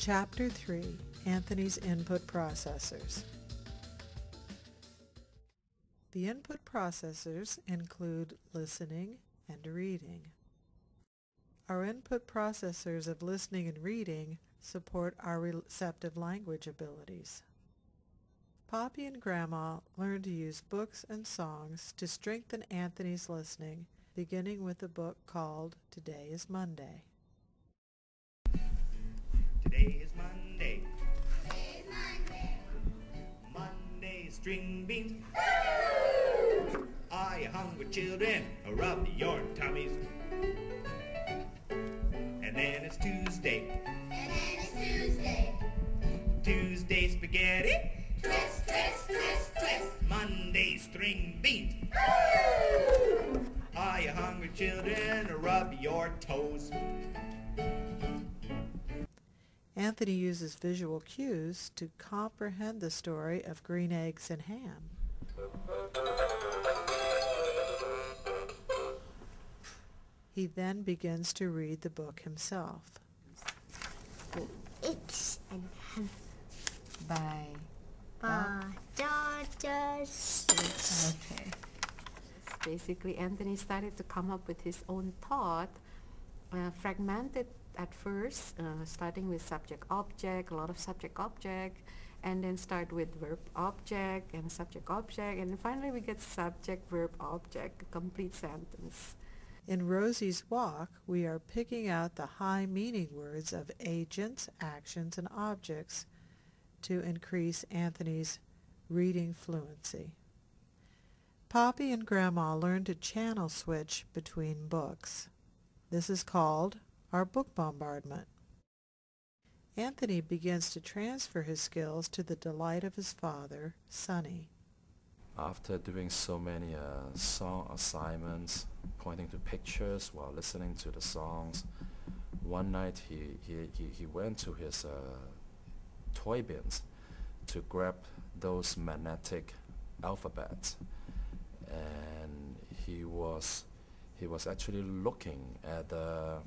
Chapter 3, Anthony's Input Processors. The input processors include listening and reading. Our input processors of listening and reading support our receptive language abilities. Poppy and Grandma learned to use books and songs to strengthen Anthony's listening, beginning with a book called Today is Monday. Today is Monday. Today is Monday. Monday string beans. Are you hungry, children? Rub your tummies. And then it's Tuesday. Tuesday spaghetti. Twist, twist, twist, twist. Monday string beans. Are you hungry, children? Rub your toes. Anthony uses visual cues to comprehend the story of green eggs and ham. He then begins to read the book himself. Eggs and ham By Georges. Okay. Basically, Anthony started to come up with his own thought, fragmented at first, starting with subject-object, a lot of subject-object, and then start with verb-object and subject-object, and finally we get subject-verb-object, a complete sentence. In Rosie's Walk, we are picking out the high meaning words of agents, actions, and objects to increase Anthony's reading fluency. Poppy and Grandma learned to channel switch between books. This is called our book bombardment. Anthony begins to transfer his skills to the delight of his father, Sonny. After doing so many song assignments, pointing to pictures while listening to the songs, one night he went to his toy bins to grab those magnetic alphabets, and he was actually looking at the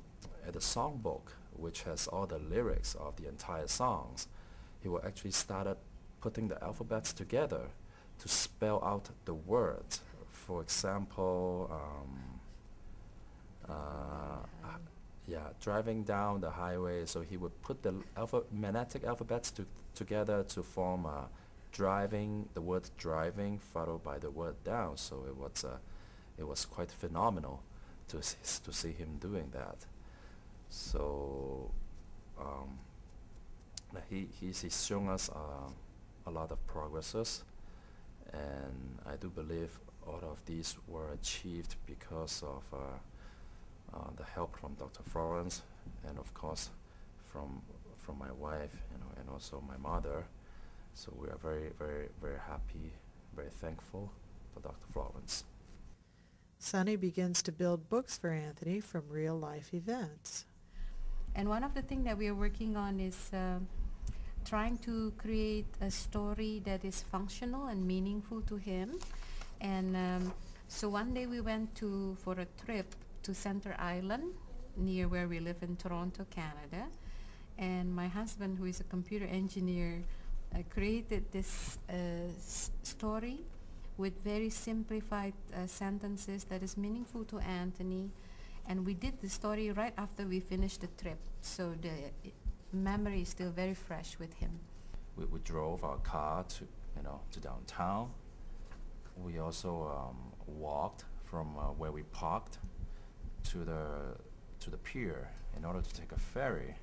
songbook, which has all the lyrics of the entire songs. He will actually started putting the alphabets together to spell out the words. For example, driving down the highway, so he would put the magnetic alphabets together to form driving, the word driving followed by the word down. So it was quite phenomenal to see him doing that. So he's shown us a lot of progresses, and I do believe all of these were achieved because of the help from Dr. Florence, and of course from my wife, and also my mother. So we are very, very, very happy, very thankful for Dr. Florence. Sonny begins to build books for Anthony from real-life events. And one of the things that we are working on is trying to create a story that is functional and meaningful to him. And so one day we went for a trip to Center Island, near where we live in Toronto, Canada. And my husband, who is a computer engineer, created this story with very simplified sentences that is meaningful to Anthony. And we did the story right after we finished the trip, so the memory is still very fresh with him. We drove our car to downtown. We also walked from where we parked to the pier in order to take a ferry.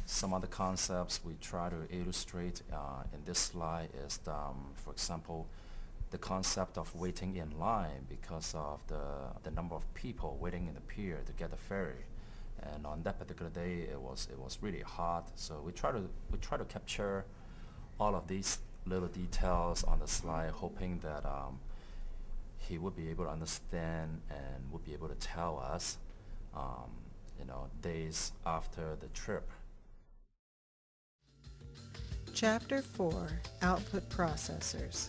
Some other concepts we try to illustrate in this slide is, for example, the concept of waiting in line because of the number of people waiting in the pier to get the ferry. And on that particular day, it was really hot. So we try to capture all of these little details on the slide, hoping that he would be able to understand and would be able to tell us, days after the trip. Chapter 4, Output Processors.